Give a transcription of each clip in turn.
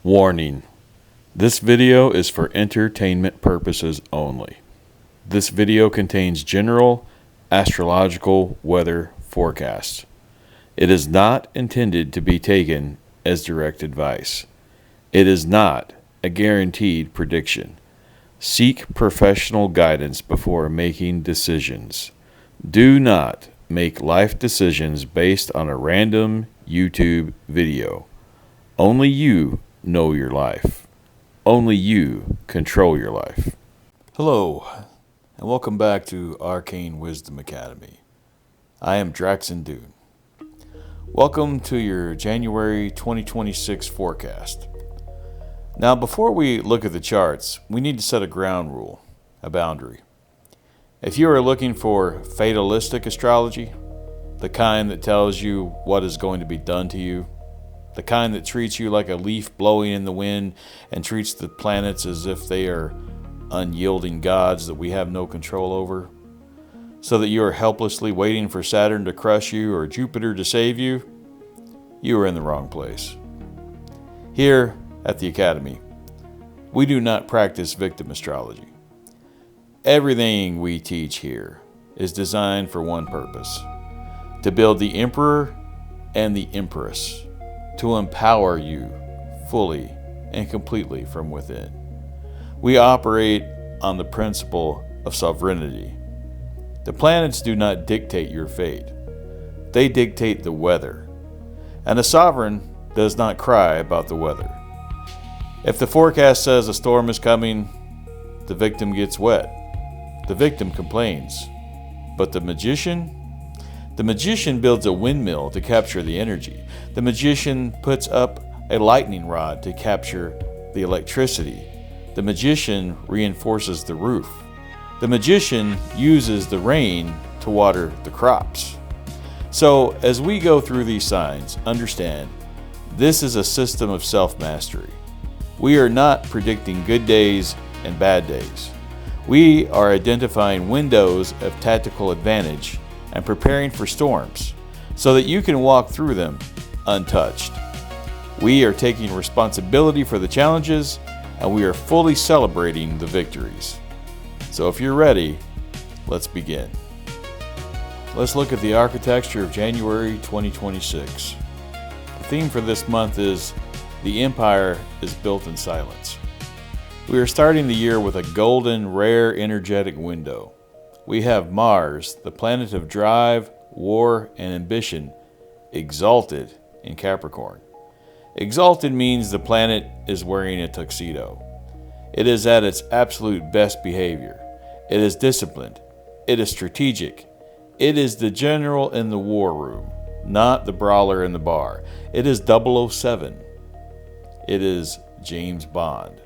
Warning: this video is for entertainment purposes only. This video contains general astrological weather forecasts. It is not intended to be taken as direct advice. It is not a guaranteed prediction. Seek professional guidance before making decisions. Do not make life decisions based on a random YouTube video. Only you know your life. Only you control your life. Hello, and welcome back to Arcane Wisdom Academy. I am Draxun Please. Welcome to your January 2026 forecast. Now, before we look at the charts, we need to set a ground rule, a boundary. If you are looking for fatalistic astrology, the kind that tells you what is going to be done to you, the kind that treats you like a leaf blowing in the wind and treats the planets as if they are unyielding gods that we have no control over, so that you are helplessly waiting for Saturn to crush you or Jupiter to save you, you are in the wrong place. Here at the Academy, we do not practice victim astrology. Everything we teach here is designed for one purpose: to build the Emperor and the Empress, to empower you fully and completely from within. We operate on the principle of sovereignty. The planets do not dictate your fate. They dictate the weather. And a sovereign does not cry about the weather. If the forecast says a storm is coming, the victim gets wet. The victim complains. But the magician builds a windmill to capture the energy. The magician puts up a lightning rod to capture the electricity. The magician reinforces the roof. The magician uses the rain to water the crops. So, as we go through these signs, understand this is a system of self-mastery. We are not predicting good days and bad days. We are identifying windows of tactical advantage and preparing for storms so that you can walk through them untouched. We are taking responsibility for the challenges, and we are fully celebrating the victories. So if you're ready, let's begin. Let's look at the architecture of January 2026. The theme for this month is "The Empire is Built in Silence." We are starting the year with a golden, rare, energetic window. We have Mars, the planet of drive, war, and ambition, exalted in Capricorn. Exalted means the planet is wearing a tuxedo. It is at its absolute best behavior. It is disciplined. It is strategic. It is the general in the war room, not the brawler in the bar. It is 007. It is James Bond.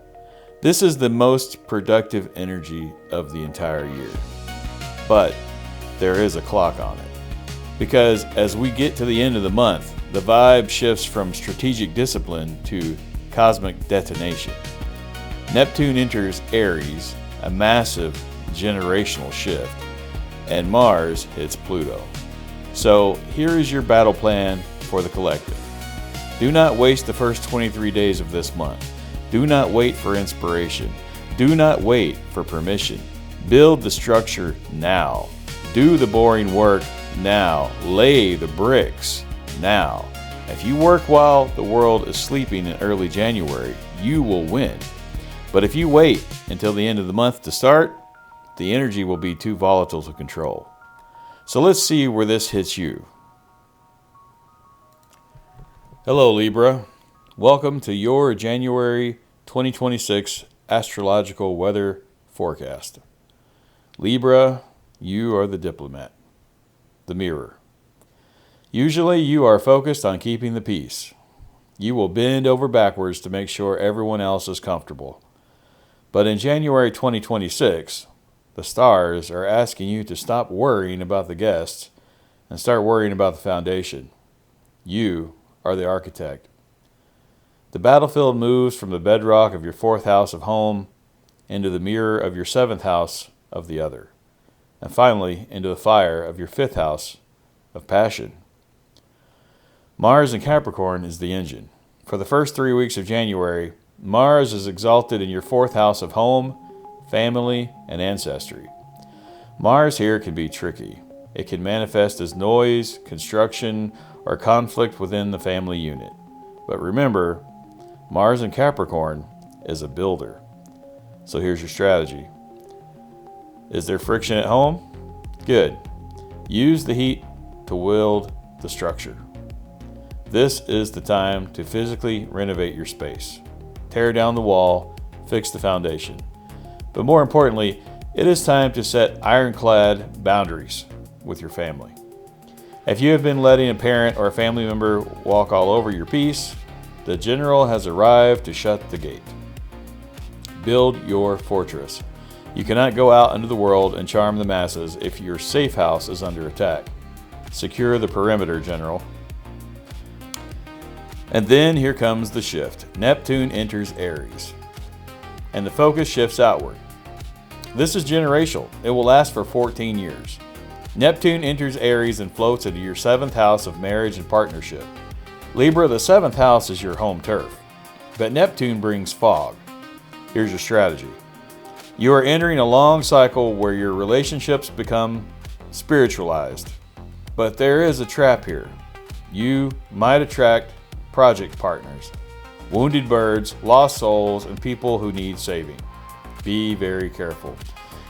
This is the most productive energy of the entire year. But there is a clock on it. Because as we get to the end of the month, the vibe shifts from strategic discipline to cosmic detonation. Neptune enters Aries, a massive generational shift, and Mars hits Pluto. So here is your battle plan for the collective. Do not waste the first 23 days of this month. Do not wait for inspiration. Do not wait for permission. Build the structure now. Do the boring work now. Lay the bricks now. If you work while the world is sleeping in early January, you will win. But if you wait until the end of the month to start, the energy will be too volatile to control. So let's see where this hits you. Hello, Libra. Welcome to your January 2026 Astrological Weather forecast. Libra, you are the diplomat, the mirror. Usually you are focused on keeping the peace. You will bend over backwards to make sure everyone else is comfortable. But in January 2026, the stars are asking you to stop worrying about the guests and start worrying about the foundation. You are the architect. The battlefield moves from the bedrock of your 4th house of home into the mirror of your 7th house of the other, and finally into the fire of your 5th house of passion. Mars in Capricorn is the engine. For the first 3 weeks of January, Mars is exalted in your 4th house of home, family, and ancestry. Mars here can be tricky. It can manifest as noise, construction, or conflict within the family unit. But remember, Mars in Capricorn is a builder. So here's your strategy. Is there friction at home? Good. Use the heat to wield the structure. This is the time to physically renovate your space. Tear down the wall, fix the foundation. But more importantly, it is time to set ironclad boundaries with your family. If you have been letting a parent or a family member walk all over your peace, the general has arrived to shut the gate. Build your fortress. You cannot go out into the world and charm the masses if your safe house is under attack. Secure the perimeter, General. And then here comes the shift. Neptune enters Aries, and the focus shifts outward. This is generational. It will last for 14 years. Neptune enters Aries and floats into your 7th house of marriage and partnership. Libra, the 7th house is your home turf, but Neptune brings fog. Here's your strategy. You are entering a long cycle where your relationships become spiritualized. But there is a trap here. You might attract project partners, wounded birds, lost souls, and people who need saving. Be very careful.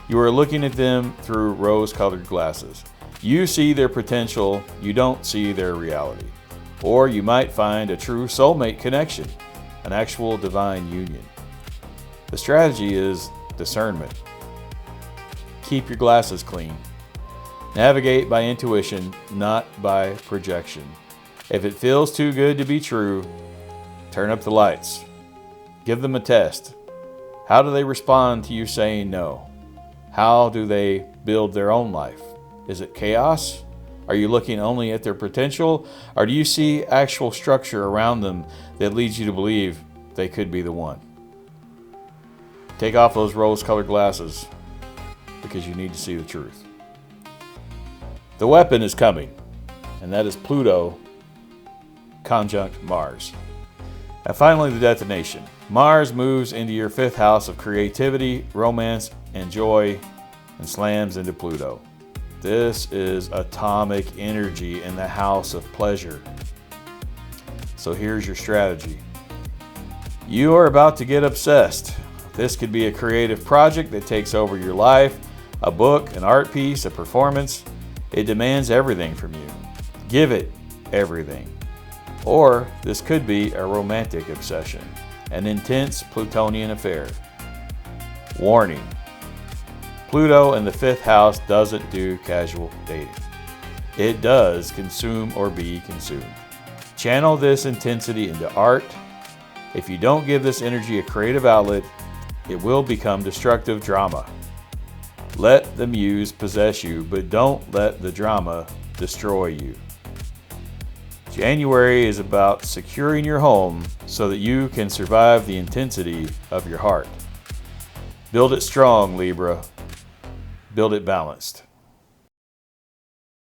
You are looking at them through rose-colored glasses. You see their potential, you don't see their reality. Or you might find a true soulmate connection, an actual divine union. The strategy is discernment. Keep your glasses clean. Navigate by intuition, not by projection. If it feels too good to be true, turn up the lights. Give them a test. How do they respond to you saying no? How do they build their own life? Is it chaos? Are you looking only at their potential? Or do you see actual structure around them that leads you to believe they could be the one? Take off those rose-colored glasses because you need to see the truth. The weapon is coming, and that is Pluto conjunct Mars. And finally, the detonation. Mars moves into your 5th house of creativity, romance, and joy, and slams into Pluto. This is atomic energy in the house of pleasure. So here's your strategy. You are about to get obsessed. This could be a creative project that takes over your life, a book, an art piece, a performance. It demands everything from you. Give it everything. Or this could be a romantic obsession, an intense Plutonian affair. Warning. Pluto in the 5th house doesn't do casual dating. It does consume or be consumed. Channel this intensity into art. If you don't give this energy a creative outlet, it will become destructive drama. Let the muse possess you, but don't let the drama destroy you. January is about securing your home so that you can survive the intensity of your heart. Build it strong, Libra. Build it balanced.